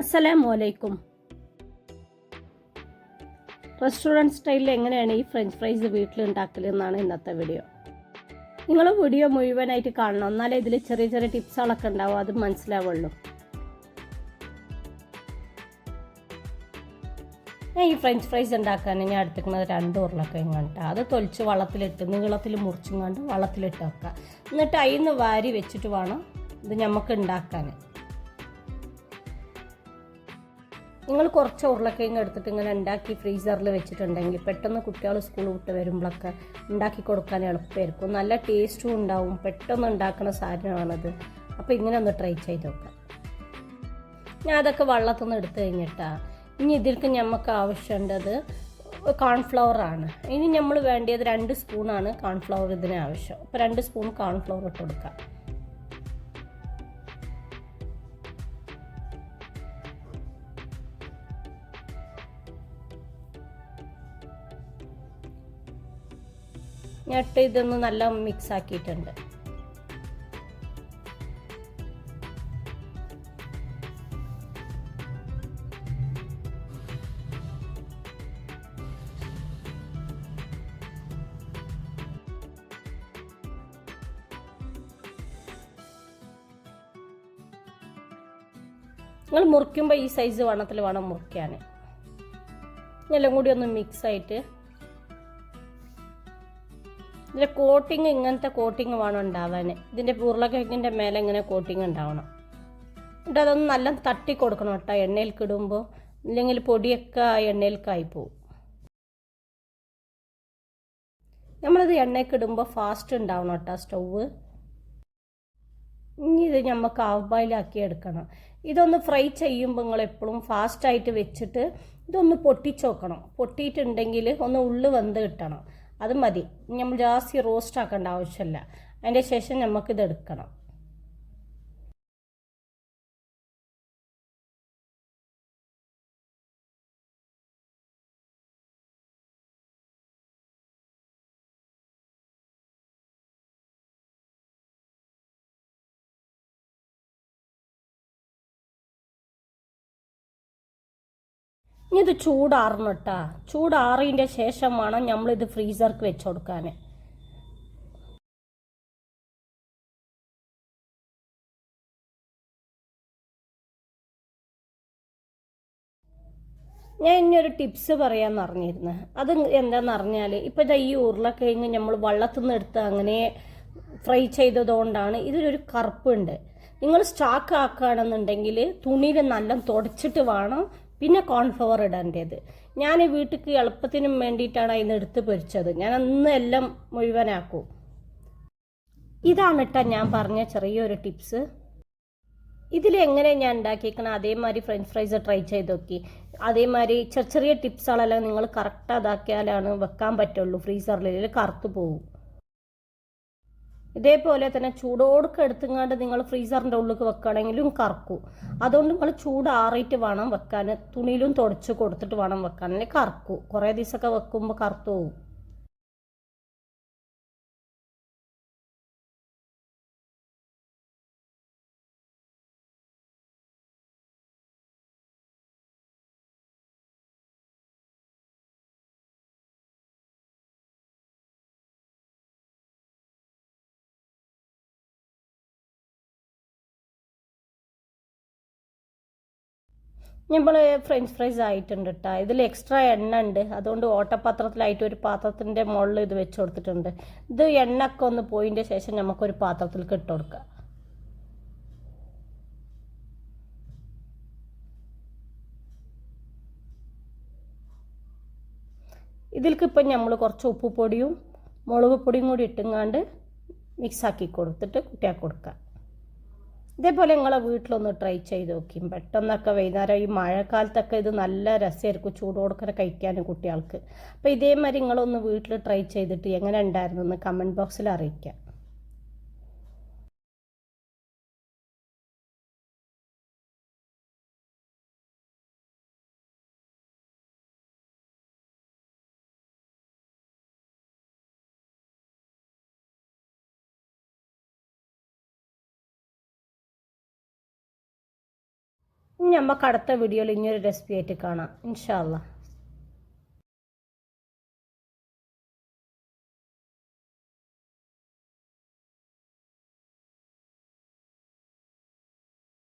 അസ്സലാമലൈക്കും. റെസ്റ്റോറൻറ്റ് സ്റ്റൈലിൽ എങ്ങനെയാണ് ഈ ഫ്രഞ്ച് ഫ്രൈസ് വീട്ടിലുണ്ടാക്കലെന്നാണ് ഇന്നത്തെ വീഡിയോ. നിങ്ങൾ വീഡിയോ മുഴുവനായിട്ട് കാണണം, എന്നാലേ ഇതിൽ ചെറിയ ചെറിയ ടിപ്സുകളൊക്കെ ഉണ്ടാവും, അത് മനസ്സിലാവുള്ളൂ. ഞാൻ ഈ ഫ്രഞ്ച് ഫ്രൈസ് ഉണ്ടാക്കാൻ ഞാൻ എടുത്തിരിക്കുന്നത് 2 ഉരുളക്കിഴങ്ങ് കേട്ടോ. അത് തൊലിച്ച് വെള്ളത്തിലിട്ട് നീളത്തിൽ മുറിച്ചും കണ്ട് വെള്ളത്തിലിട്ട് വെക്കുക. എന്നിട്ട് അതിൽ നിന്ന് വാരി വെച്ചിട്ട് വേണം ഇത് നമുക്ക് ഉണ്ടാക്കാൻ. നിങ്ങൾ കുറച്ച് ഉരുളക്കിഴങ്ങ് എടുത്തിട്ട് ഇങ്ങനെ ഉണ്ടാക്കി ഫ്രീസറിൽ വെച്ചിട്ടുണ്ടെങ്കിൽ പെട്ടെന്ന് കുട്ടികൾ സ്കൂൾ വിട്ട് വരുമ്പോഴൊക്കെ ഉണ്ടാക്കി കൊടുക്കാൻ എളുപ്പമായിരിക്കും. നല്ല ടേസ്റ്റും ഉണ്ടാവും. പെട്ടെന്ന് ഉണ്ടാക്കുന്ന സാധനമാണത്. അപ്പോൾ ഇങ്ങനെ ഒന്ന് ട്രൈ ചെയ്ത് നോക്കാം. ഞാൻ അതൊക്കെ വെള്ളത്തിൽ നിന്ന് എടുത്തു കഴിഞ്ഞിട്ടാണ്. ഇനി ഇതിലേക്ക് നമുക്ക് ആവശ്യമുള്ളത് കോൺഫ്ലവറാണ്. ഇനി നമ്മൾ വേണ്ടിയത് 2 സ്പൂണാണ് കോൺഫ്ലവർ ഇതിന് ആവശ്യം. അപ്പോൾ 2 സ്പൂൺ കോൺഫ്ലവർ ഇട്ട് കൊടുക്കാം. ഞട്ട് ഇതൊന്ന് നല്ല മിക്സ് ആക്കിയിട്ടുണ്ട്. നിങ്ങൾ മുറിക്കുമ്പോൾ ഈ സൈസ് വണ്ണത്തിൽ വേണം മുറിക്കാൻ. എല്ലാം കൂടി ഒന്ന് മിക്സ് ആയിട്ട് ഇതിൻ്റെ കോട്ടിങ് ഇങ്ങനത്തെ കോട്ടിങ് വേണം ഉണ്ടാവാൻ. ഇതിൻ്റെ ഉരുളക്കിഴങ്ങിൻ്റെ മേലെ ഇങ്ങനെ കോട്ടിങ് ഉണ്ടാവണം. എന്നിട്ട് അതൊന്ന് നല്ല തട്ടി കൊടുക്കണം കേട്ടോ എണ്ണയിലേക്ക് ഇടുമ്പോൾ, ഇല്ലെങ്കിൽ പൊടിയൊക്കെ എണ്ണയിലേക്കായി പോവും. നമ്മളിത് എണ്ണയ്ക്ക് ഇടുമ്പോൾ ഫാസ്റ്റ് ഉണ്ടാവണം കേട്ടോ സ്റ്റൗവ്. ഇനി ഇത് നമുക്ക് ഹാഫ് ബോയിലാക്കി എടുക്കണം. ഇതൊന്ന് ഫ്രൈ ചെയ്യുമ്പോൾ നിങ്ങൾ എപ്പോഴും ഫാസ്റ്റായിട്ട് വെച്ചിട്ട് ഇതൊന്ന് പൊട്ടിച്ച് നോക്കണം. പൊട്ടിയിട്ടുണ്ടെങ്കിൽ ഒന്ന് ഉള്ളു വെന്ത് കിട്ടണം. അത് മതി. നമ്മൾ ജാസ്തി റോസ്റ്റ് ആക്കേണ്ട ആവശ്യമില്ല. അതിൻ്റെ ശേഷം നമുക്കിത് എടുക്കണം. ഇനി ഇത് ചൂടാറണം കേട്ടോ. ചൂടാറിയതിൻ്റെ ശേഷം വേണം നമ്മളിത് ഫ്രീസർക്ക് വെച്ച് കൊടുക്കാൻ. ഞാൻ ഇനിയൊരു ടിപ്സ് പറയാമെന്ന് അറിഞ്ഞിരുന്നു. അത് എന്താണെന്ന് അറിഞ്ഞാൽ, ഇപ്പോൾ ഇതാ ഈ ഉരുളക്കിഴങ്ങ് നമ്മൾ വെള്ളത്തിൽ നിന്ന് എടുത്ത് അങ്ങനെ ഫ്രൈ ചെയ്തതുകൊണ്ടാണ് ഇതിലൊരു കറുപ്പുണ്ട്. നിങ്ങൾ സ്റ്റോക്ക് ആക്കുകയാണെന്നുണ്ടെങ്കിൽ തുണിയിൽ നല്ല തുടച്ചിട്ട് വേണം പിന്നെ കോൺഫ്ലവർ ഇടേണ്ടത്. ഞാൻ വീട്ടിലേക്ക് എളുപ്പത്തിനും വേണ്ടിയിട്ടാണ് അതിന് എടുത്ത് പൊരിച്ചത്. ഞാൻ അന്ന് എല്ലാം മുഴുവനാക്കും. ഇതാണ് കേട്ടോ ഞാൻ പറഞ്ഞ ചെറിയൊരു ടിപ്സ്. ഇതിലെങ്ങനെ ഞാൻ ഉണ്ടാക്കിയേക്കണം അതേമാതിരി ഫ്രഞ്ച് ഫ്രൈസ് ട്രൈ ചെയ്ത് നോക്കി. അതേമാതിരി ചെറിയ ചെറിയ ടിപ്സുകളെല്ലാം നിങ്ങൾ കറക്റ്റ് അതാക്കിയാലാണ് വെക്കാൻ പറ്റുള്ളൂ. ഫ്രീസറിൽ കറുത്ത് പോകും. ഇതേപോലെ തന്നെ ചൂടോടൊക്കെ എടുത്തുങ്ങാണ്ട് നിങ്ങൾ ഫ്രീസറിൻ്റെ ഉള്ളിൽ വെക്കുകയാണെങ്കിലും കറക്കും. അതുകൊണ്ട് നിങ്ങൾ ചൂടാറിയിട്ട് വേണം വെക്കാൻ. തുണിയിലും തുടച്ച് കൊടുത്തിട്ട് വേണം വെക്കാൻ, അല്ലെങ്കിൽ കറക്കും. കുറേ ദിവസമൊക്കെ വെക്കുമ്പോൾ കറുത്തു പോകും. നമ്മൾ ഫ്രഞ്ച് ഫ്രൈസ് ആയിട്ടുണ്ട് കേട്ടോ. ഇതിൽ എക്സ്ട്രാ എണ്ണ ഉണ്ട്. അതുകൊണ്ട് ഓട്ടപാത്രത്തിലായിട്ട് ഒരു പാത്രത്തിൻ്റെ മുകളിൽ ഇത് വെച്ച് കൊടുത്തിട്ടുണ്ട്. ഇത് എണ്ണയൊക്കെ ഒന്ന് പോയതിൻ്റെ ശേഷം നമുക്കൊരു പാത്രത്തിലേക്ക് ഇട്ട് കൊടുക്കാം. ഇതിലേക്ക് ഇപ്പം നമ്മൾ കുറച്ച് ഉപ്പുപൊടിയും മുളക് പൊടിയും കൂടി ഇട്ടുങ്ങാണ്ട് മിക്സാക്കി കൊടുത്തിട്ട് കുട്ടിയാക്കി കൊടുക്കുക. ഇതേപോലെ നിങ്ങളെ വീട്ടിലൊന്ന് ട്രൈ ചെയ്ത് നോക്കി. പെട്ടെന്നൊക്കെ വൈകുന്നേരം ഈ മഴക്കാലത്തൊക്കെ ഇത് നല്ല രസമായിരിക്കും ചൂടോടെ കഴിക്കാനും കുട്ടികൾക്ക്. അപ്പോൾ ഇതേമാതിരി നിങ്ങളൊന്ന് വീട്ടിൽ ട്രൈ ചെയ്തിട്ട് എങ്ങനെ ഉണ്ടായിരുന്നു എന്ന് കമൻറ്റ് ബോക്സിൽ അറിയിക്കാം. ഇനി നമുക്ക് അടുത്ത വീഡിയോയിൽ ഇനിയൊരു റെസിപ്പി ആയിട്ട് കാണാം ഇൻഷാ അല്ലാ.